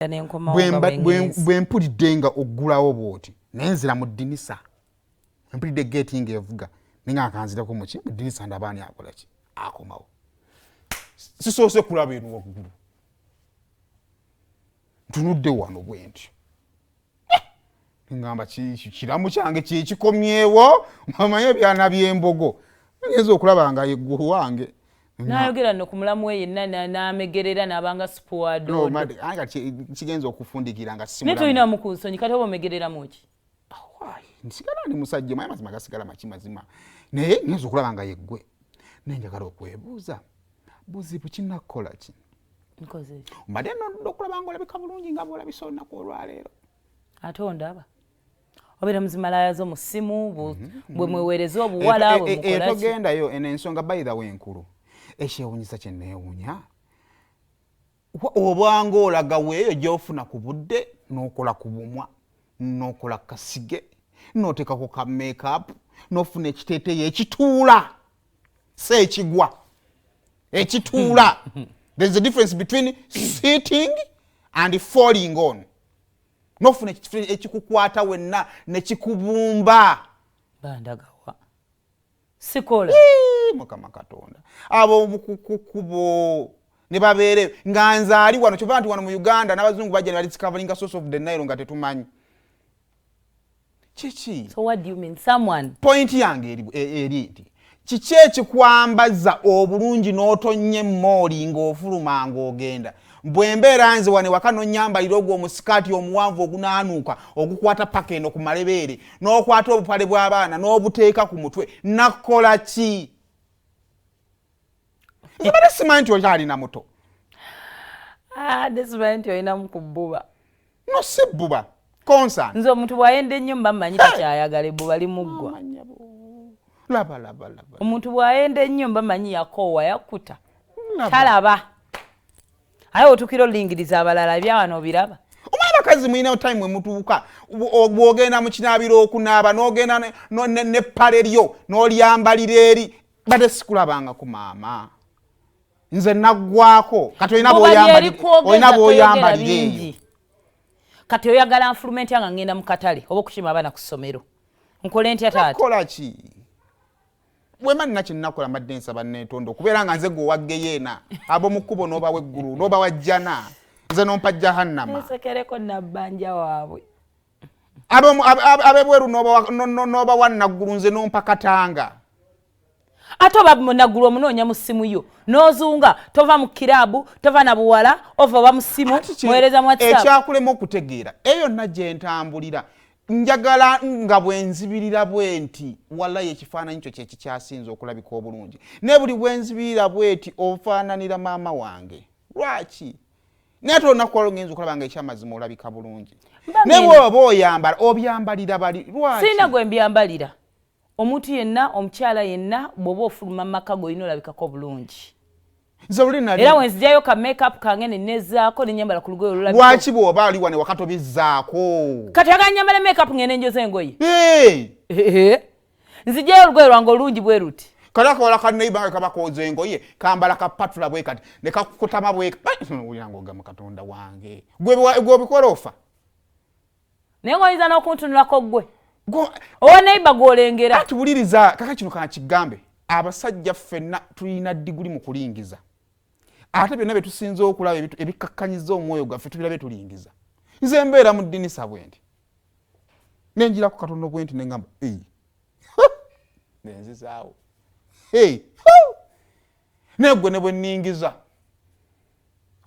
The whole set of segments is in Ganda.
bwe mpulidde nga oggulawo bw'oti nenzira mu ddinisa mpulidde geeti ng'evuga ninga akanzirako mu ki mu ddinisa ndabaani akola ki akomawo sisoose kulaba eno waggulu ntunudde wano bwe ntyo ngamba kiramu kyange kyekikomyewo mamanye byana by'embogo ngenza okulaba nga yeggulu wange nayogera no kumulamu we yenna n'amegerera n'abanga sport no anga kigenza okufundikira nga simula netulina mu kunsonyi kati oba omegerera muki nsigala ndi musajja maye mazima gasigala mazima naye ngenza okulaba nga yeggwe nenjagala okwebuuza buzibu kinakola ki nkoze mbadde nno okulaba nga olabika bulungi nga bwolabisa olunaku olwaleero ate ondaba obeera muzimalaya zo mu ssimu bwe mweweereza obuwala bwe mukola ki togendayo eno ensonga bayira w'enkulu ekyewuunyisa kye neewuunya obanga olaga weeyo gy'ofuna ku budde n'okola ku bumwa n'okola kasige n'oteekako ka make-up n'ofuna ekiteeteeyi ekituula si ekigwa ekituula there's a difference between sitting and falling on n'ofuna ekikukwata wenna nekikubumba bandagawa sikola mukama katonda abo bukukubo ne babeere nga nzaali wano kyova nti wano mu Uganda n'abazungu bajja ne baliscovering source of the Nile nga tetumanyi kiki. So what do you mean someone? Point yange eri nti kiki ekikwambaza obulungi n'otonye mmoli ng'ofuluma ng'ogenda bwembeera nze wane wakano nyambalira ogwo omusikati omuwanvu ogunaanuuka ogukwata paka eno ku malebeere n'okwata obupale bw'abaana n'obuteeka ku mutwe nakola ki? Mbadde simanyi nti okyalina muto. Simanyi nti olinamu ku bbuba. No si bbuba konsa nze omuntu bw'ayenda ennyo mba mmanyi takyayagala ebbuba limuggwa. Laba omuntu bw'ayenda ennyo mba mmanyi yakoowa yakkuta talaba. Aye otukira olingiriza abalala byawano biraba. Omwana bakazi mulina time mwe mutuuka bw'ogenda mu kinaabiro okunaaba n'ogenda ne ppale lyo n'olyambalira eri badde sikulabanga ku maama. Nze naggwako kati olina bw'oyambalira eyo. Kati oyagala nfulumenti nga ngenda mu katale oba okukima abaana ku ssomero. Nkole ntya taata? Nakola ki? Bwema nina kyennakola mbadde nsaba neetondo okubeera nga nze gweowagge yeena ab'omu kkubo n'oba w'eggulu n'oba wajjana nze n'ompa jahannama. Nsekereko nabbanja waabwe. Ab'ebweru n'oba wannaggulu nze n'ompa katanga. Ate oba munaggulu omunoonya mu ssimu yo n'ozunga tova mu kiraabu tova na buwala ova mu ssimu muweereza mu WhatsApp. Ekyakulema okutegeera eyo nna gye ntambulira njagala nga bwenzibirira bwenti wallahi ekifaananyi kyo kyekikyasinza okulabika obulungi ne buli bwenzibirira bweti ofaananira maama wange lwaki naye tonakuwala ngenza okulaba nga ekyamazima olabika bulungi ne bw'oba oyambala obyambalira bali lwaki sirina gwe mbyambalira omuntu yenna omukyala yenna bw'oba ofuluma mu maka go olina olabikako bulungi era wenzijjayo ka make-up kange nenezzaako nenyambala ku lugoye olulabika. Lwaki bw'oba ali wane wakati obizzaako? Kati agala nyambala make-up ngende njoza engoye. Nzijjayo olugoye lwange olungi bwe ruti. Kati akawala ka neighbor nga kaba kooza engoye kambala kapatula bwe kati ne kakukutama bwe kati olina ng'ogamba Katonda wange gwe obikola ofa. Naye ng'oyinza n'okuntunulako ggwe. Owa neighbor gw'olengera. Tuwuliriza kaka kino kana kigambe abasajja ffenna tulina diguli mu kulingiza. Ate byonna bye tusinza okulaba ebikakkanyiza omwoyo gwaffe tubirabe tulingiza. Nze mbeera mu ddinisa bwenti nenjira ku Katonda bwenti neŋŋamba nenzizaawo negwe ne bwe nningiza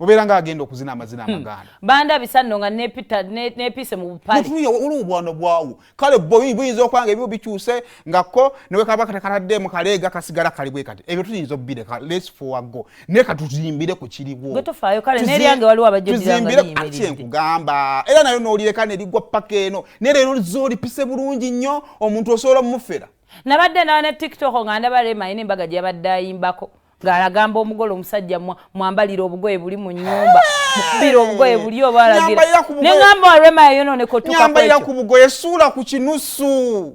obeera ng'agenda okuzina amazina amaganda. Bandabisa nno nga neepiise mu bupale. Olwo obwana bwawo kale buyinza okwanga ebyo bikyuse ngako newe kaba katakatadde mu kaleega kasigala kali bwe kati ebyo tuyinza obbireka let's forgo naye katuzimbire ku kiriwo. Gwe tofaayo kale n'eryange waliwo abajjogiranga tuzimbire ati enkugamba era nayo n'olireka ne ligwa paka eno ne leero zoolipise bulungi nnyo omuntu osobola omufera. Nabadde nawa ne TikTok nga ndaba Rema ayina embaga gye yabadde ayimbako ng'alagamba omugole omusajja mwambalira obugoye buli mu nnyumba mukubira obugoye buli oba alagira neŋŋamba wa Rema yayonooneka otuuka ku ekyo. Nyambalira ku bugoye suula ku kinusu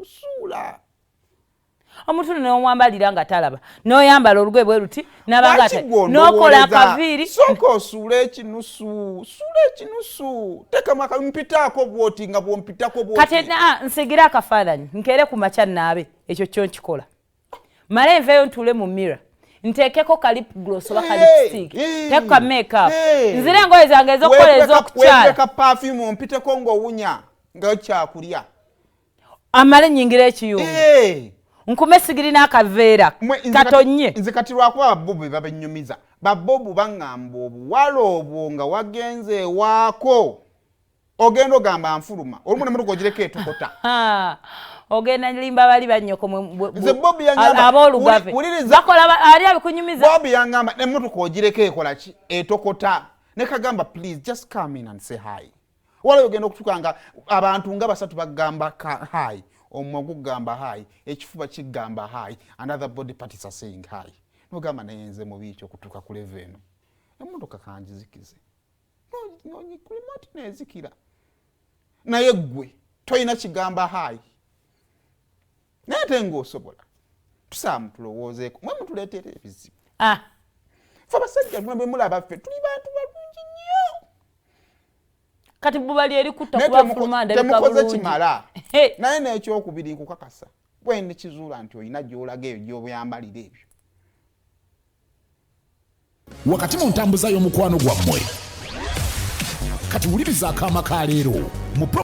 suula. omuntu n'omwambalira nga talaba n'oyambala olugoye bwe luti nabanga n'okola akaviiri sooka osuula ekinusu tekama mpitaako bwoti nga bwompitako bwoti kati nsigira akafaananyi nkeere ku makya naabe ekyo kyo nkikola male nveeyo ntuule mu mirror nteekeko ka lip gloss oba ka lipstick teeko ka makeup nzire engoye zange ez'okukola ez'okukyala weepeka perfume ompiteko ng'owunya nga kyakulya amale nnyingira ekiyungu nkume sigiri n'akaveera katonye nze kati lwakuba babbobu be babennyumiza babbobu baŋŋamba obuwala obwo nga wagenze ewaako ogenda ogamba nfuluma olumu nemotoka ogireko etokota ogenda limba bali bannyoko nze bobu yaŋŋamba aboolugave bakola ali abikunyumiza bobu yaŋŋamba nemotoka ogireko ekola ki etokota ne kagamba please just come in and say hi wala ogenda okutuuka nga abantu nga basatu bagamba hi omumwa gugamba hi ekifuba kigamba hi and other body parties are saying hi nogamba naye nze mubi ekyo okutuuka ku level eno emmotoka kangizikize nonyikulumati nezikira naye ggwe toyina kigamba hi naye te ng'osobola tusaamu tulowoozeeko mwe mutuleetera ebizibu fe abasajja mwe mulaba ffe tuli bantu balungi nnyo kati bubali erikutta kubafuluma ndabika bulungi temukoze kimala naye n'ekyokubiri nkukakasa bwe ndikizuula nti olina gy'olaga ebyo gy'obyambalira ebyo wakati mu ntambuza y'omukwano gwammwe kati wuliriza akaama ka leero